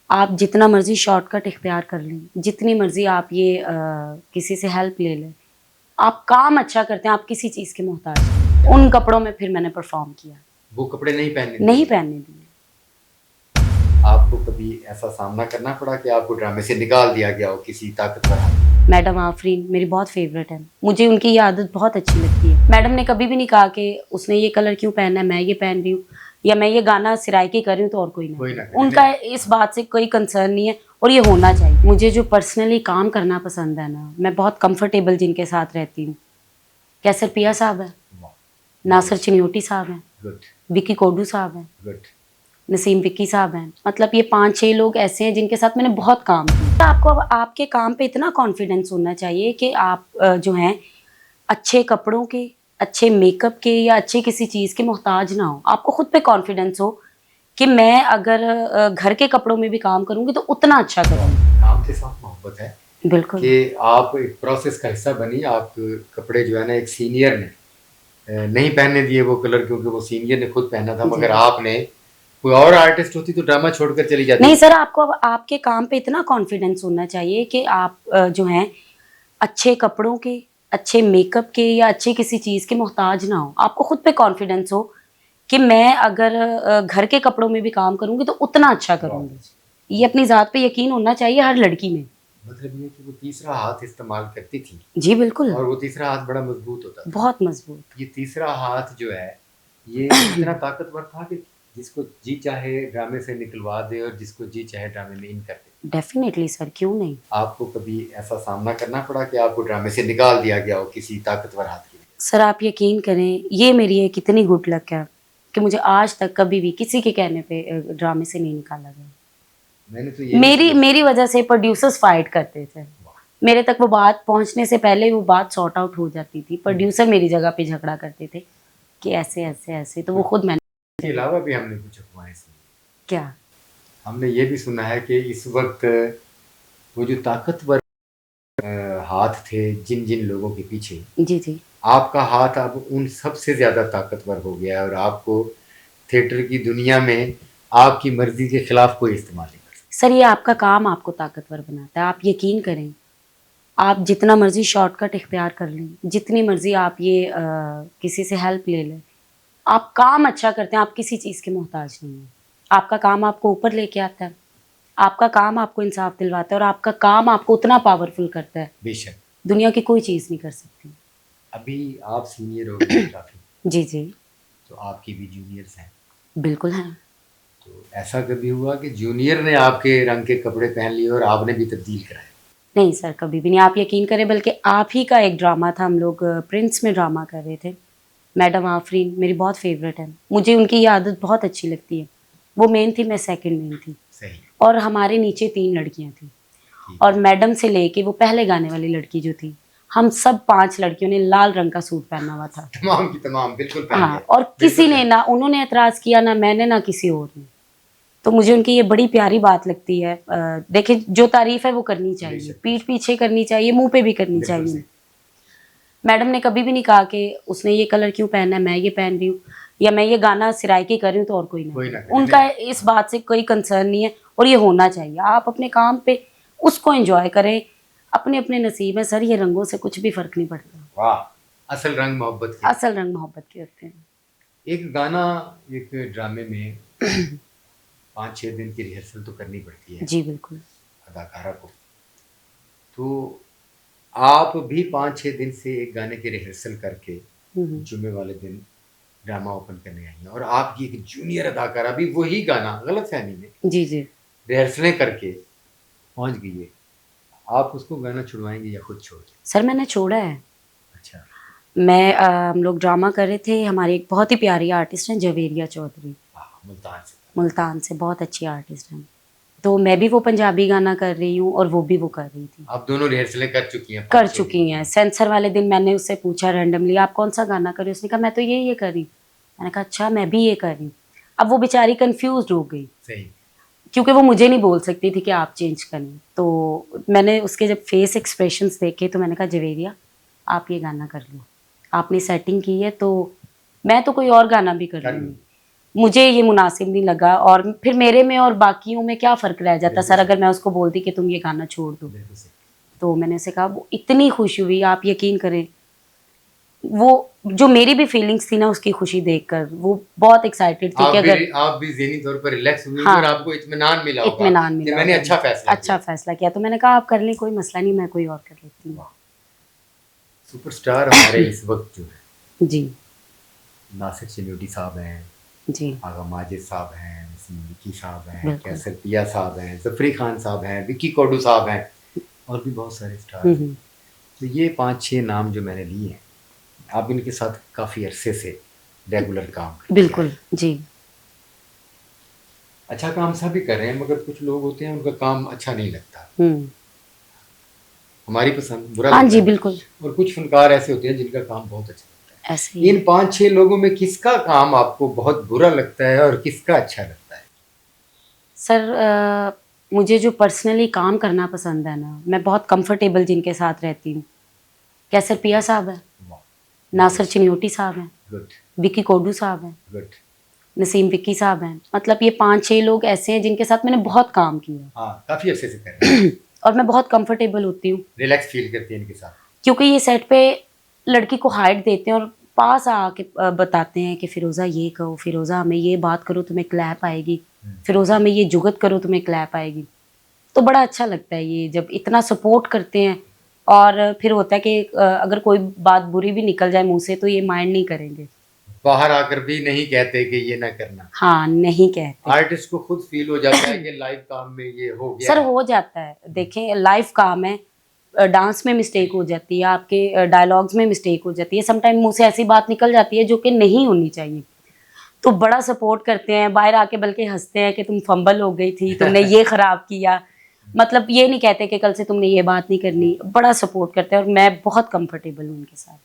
आप जितना मर्जी शॉर्टकट इख्तियार कर लें, जितनी मर्जी आप ये किसी से हेल्प ले लें, आप काम अच्छा करते हैं, आप किसी चीज़ के मोहताज नहीं। उन कपड़ों में फिर मैंने परफॉर्म किया। वो कपड़े नहीं पहनने नहीं पहनने दिए। आपको कभी ऐसा सामना करना पड़ा कि आपको ड्रामे से निकाल दिया गया हो किसी ताकतवर हाथ? मैडम आफरीन मेरी बहुत फेवरेट है, मुझे उनकी ये आदत बहुत अच्छी लगती है। मैडम ने कभी भी नहीं कहा कि उसने ये कलर क्यों पहना है, मैं ये पहन रही हूँ या मैं ये गाना सिराइकी कर रही हूँ तो और कोई ना। उनका इस बात से कोई कंसर्न नहीं है और ये होना चाहिए। मुझे जो पर्सनली काम करना पसंद है ना, मैं बहुत कंफर्टेबल जिनके साथ रहती हूँ। कैसर पिया साहब है, नासिर चिन्योटी साहब हैं, विक्की कोडू साहब हैं, नसीम विक्की साहब हैं। मतलब ये 5-6 लोग ऐसे हैं जिनके साथ मैंने बहुत काम किया। आपको अब आपके काम पे इतना कॉन्फिडेंस होना चाहिए कि आप जो हैं अच्छे कपड़ों के, अच्छे मेकअप के या अच्छे किसी चीज़ के मोहताज ना हो। आपको खुद पे कॉन्फिडेंस हो कि मैं अगर घर के कपड़ों में भी काम करूँगी तो उतना अच्छा करूँगी। काम के साथ मोहब्बत है बिल्कुल कि आप एक प्रोसेस का हिस्सा बनी। आप कपड़े जो है ना, एक सीनियर ने नहीं पहनने दिए वो कलर, क्योंकि वो सीनियर ने खुद पहना था, मगर आपने, कोई और आर्टिस्ट होती तो ड्रामा छोड़कर चली जाती। नहीं सर, आपको अब आपके काम पे इतना कॉन्फिडेंस होना चाहिए कि आप जो हैं अच्छे कपड़ों के, अच्छे मेकअप के या अच्छे किसी चीज़ के मोहताज ना हो। आपको खुद पे कॉन्फिडेंस हो कि मैं अगर घर के कपड़ों में भी काम करूँगी तो उतना अच्छा करूँगी। ये अपनी ज़ात पे यकीन होना चाहिए हर लड़की में। मतलब ये कि वो तीसरा हाथ इस्तेमाल करती थी। जी बिल्कुल। और वो तीसरा हाथ बड़ा मजबूत होता था। बहुत मजबूत। ये तीसरा हाथ जो है ये इतना ताकतवर था कि जिसको जी चाहे ड्रामे से निकलवा दे और जिसको जी चाहे ड्रामे में इन कर दे। डेफिनेटली सर, क्यों नहीं। आपको कभी ऐसा सामना करना पड़ा कि आपको ड्रामे से निकाल दिया गया हो किसी ताकतवर हाथ के लिए? सर आप यकीन करें, ये मेरी एक इतनी गुड लक है कि मुझे आज तक कभी भी किसी के कहने पे ड्रामे से नहीं निकाला गया। मैंने तो ये मेरी वजह से प्रोड्यूसर्स फाइट करते थे। मेरे तक वो बात पहुंचने से पहले वो बात सॉर्ट आउट हो जाती थी। प्रोड्यूसर मेरी जगह पे झगड़ा करते थे कि ऐसे ऐसे ऐसे, तो वो खुद मैंने। इसके अलावा भी हमने कुछ अफवाहें सुनी। क्या? हमने ये भी सुना है कि इस वक्त वो जो ताकतवर हाथ थे जिन जिन लोगों के पीछे, जी जी, आपका हाथ अब उन सबसे ज़्यादा ताकतवर हो गया है और आपको थिएटर की दुनिया में आपकी मर्जी के खिलाफ कोई इस्तेमाल नहीं कर सकता। सर ये आपका काम आपको ताकतवर बनाता है। आप यकीन करें, आप जितना मर्जी शॉर्टकट इख्तियार कर लें, जितनी मर्जी आप ये किसी से हेल्प ले लें, आप काम अच्छा करते हैं, आप किसी चीज़ के मोहताज नहीं हैं। आपका काम आपको ऊपर लेके आता है, आपका काम आपको इंसाफ दिलवाता है और आपका काम आपको उतना पावरफुल करता है, बेशक दुनिया की कोई चीज़ नहीं कर सकती। अभी आप सीनियर हो गए काफ़ी, जी जी, तो आपकी भी जूनियर्स हैं। बिल्कुल हैं। तो ऐसा कभी हुआ कि जूनियर ने आपके रंग के कपड़े पहन लिए और आपने भी तब्दील कराए? नहीं सर, कभी भी नहीं। आप यकीन करें, बल्कि आप ही का एक ड्रामा था, हम लोग प्रिंस में ड्रामा कर रहे थे। मैडम आफरीन मेरी बहुत फेवरेट है, मुझे उनकी ये आदत बहुत अच्छी लगती है। वो मेन थी, मैं सेकंड मेन थी। सही। और हमारे नीचे 3 लड़कियां थी और मैडम से लेके वो पहले गाने वाली लड़की जो थी, हम सब 5 लड़कियों ने लाल रंग का सूट पहना हुआ था। तमाम की तमाम बिल्कुल पहन हाँ, लिया। और किसी ने ना, उन्होंने एतराज़ किया ना मैंने ना किसी और ने। तो मुझे उनकी ये बड़ी प्यारी बात लगती है। देखिए, जो तारीफ है वो करनी चाहिए, पीठ पीछे करनी चाहिए, मुंह पे भी करनी चाहिए। मैडम ने कभी भी नहीं कहा कि उसने ये कलर क्यों पहना है, मैं ये पहन रही हूँ या मैं ये गाना सिराइकी कर रही हूँ तो और कोई ना। उनका इस बात से कोई कंसर्न नहीं है और ये होना चाहिए। आप अपने काम पे उसको एंजॉय करें, अपने अपने नसीब है सर, ये रंगों से कुछ भी फर्क नहीं पड़ता। वाह, असल रंग मोहब्बत के। असल रंग मोहब्बत के होते हैं। एक गाना, एक ड्रामे में 5-6 दिन की रिहर्सल तो करनी पड़ती है जी बिल्कुल। अदाकारा को। तो आप भी 5-6 दिन से एक गाने की रिहर्सल करके जुम्मे वाले दिन ड्रामा ओपन करने आई हैं और आपकी एक जूनियर अदाकारा भी वही गाना गलतफहमी में जी जी, रिहर्सलें करके पहुंच गई है। आप उसको गाना छुड़वाएंगे या खुद छोड़ देंगे? सर मैंने छोड़ा है। अच्छा। हम लोग ड्रामा कर रहे थे, हमारी एक बहुत ही प्यारी आर्टिस्ट हैं जवेरिया चौधरी, मुल्तान से बहुत अच्छी आर्टिस्ट हैं। तो मैं भी वो पंजाबी गाना कर रही हूँ और वो भी वो कर रही थी। आप दोनों रिहर्सलें कर चुकी हैं? कर चुकी हैं। सेंसर वाले दिन मैंने उससे पूछा रैंडमली, आप कौन सा गाना कर रही हो? उसने कहा मैं तो ये कर रही। मैंने कहा अच्छा, मैं भी ये कर रही हूँ। अब वो बेचारी कंफ्यूज हो गई। सही। क्योंकि वो मुझे नहीं बोल सकती थी कि आप चेंज करें। तो मैंने उसके जब फेस एक्सप्रेशंस देखे तो मैंने कहा जवेरिया आप ये गाना कर लो, आपने सेटिंग की है तो मैं तो कोई और गाना भी कर लूँगी। मुझे ये मुनासिब नहीं लगा। और फिर मेरे में और बाकियों में क्या फ़र्क रह जाता सर, अगर मैं उसको बोलती कि तुम ये गाना छोड़ दो। तो मैंने उसे कहा, वो इतनी खुश हुई, आप यकीन करें, वो जो मेरी भी फीलिंग्स थी ना उसकी खुशी देखकर, वो बहुत एक्साइटेड थी कि अगर आप भी ज़हनी तौर पर रिलैक्स हुई हाँ, और आपको इत्मीनान मिला होगा इत्मीनान कि मिला मैंने होगा, अच्छा फैसला किया। तो मैंने कहा आप कर लें, कोई मसला नहीं, मैं कोई और कर लेती हूँ। सुपरस्टार हमारे इस वक्त जो है जी नासिर चिन्योटी साहब हैं, जी आगा माजिद साहब हैं, नसीम विकी साहब हैं, बिल्कुल। कैसर पिया साहब हैं, जफरी खान साहब हैं, विक्की कोडू साहब हैं, और भी बहुत सारे स्टार हैं। हम्म, तो ये 5-6 नाम जो मैंने लिए हैं, आप इनके साथ काफ़ी अरसे से रेगुलर काम करते हैं। बिल्कुल जी। अच्छा काम सब भी कर रहे हैं, मगर कुछ लोग होते हैं उनका काम अच्छा नहीं लगता, हम्म, हमारी पसंद बुरा हाँ लगता जी है। बिल्कुल, और कुछ फनकार ऐसे होते हैं जिनका काम बहुत अच्छा लगता ऐसे है। ही इन 5-6 लोगों में किसका काम आपको बहुत बुरा लगता है और किसका अच्छा लगता है? सर। मुझे जो पर्सनली काम करना पसंद है ना, मैं बहुत कंफर्टेबल जिनके साथ रहती हूँ, कैसर पिया साहब है, वाह, नासिर चिन्योटी साहब हैं, गुड विक्की कोडू साहब हैं, गुड। नसीम विक्की साहब हैं। मतलब ये 5-6 लोग ऐसे हैं जिनके साथ मैंने बहुत काम किया हाँ, काफ़ी अरसे से कर रहे हैं। और मैं बहुत कंफर्टेबल होती हूँ, रिलैक्स फील करती हैं इनके साथ। क्योंकि ये सेट पे लड़की को हाइट देते हैं और पास आके बताते हैं कि फिरोज़ा ये कहो, फिरोज़ा हमें ये बात करो तुम्हें क्लैप आएगी, फिरोज़ा हमें ये जुगत करो तुम्हें क्लैप आएगी। तो बड़ा अच्छा लगता है ये जब इतना सपोर्ट करते हैं। और फिर होता है कि अगर कोई बात बुरी भी निकल जाए मुंह से तो ये माइंड नहीं करेंगे। बाहर आकर भी नहीं कहते कि ये ना करना। हाँ, नहीं कहते। आर्टिस्ट को खुद फील हो जाता है कि लाइव काम में ये हो गया सर है। हो जाता है, देखें लाइव काम है, डांस में मिस्टेक हो जाती है, आपके डायलॉग्स में मिस्टेक हो जाती है, समटाइम मुंह से ऐसी बात निकल जाती है जो कि नहीं होनी चाहिए। तो बड़ा सपोर्ट करते हैं, बाहर आके बल्कि हंसते हैं कि तुम फंबल हो गई थी, तुमने ये खराब किया। मतलब ये नहीं कहते कि कल से तुमने ये बात नहीं करनी, बड़ा सपोर्ट करते हैं और मैं बहुत कंफर्टेबल हूँ उनके साथ।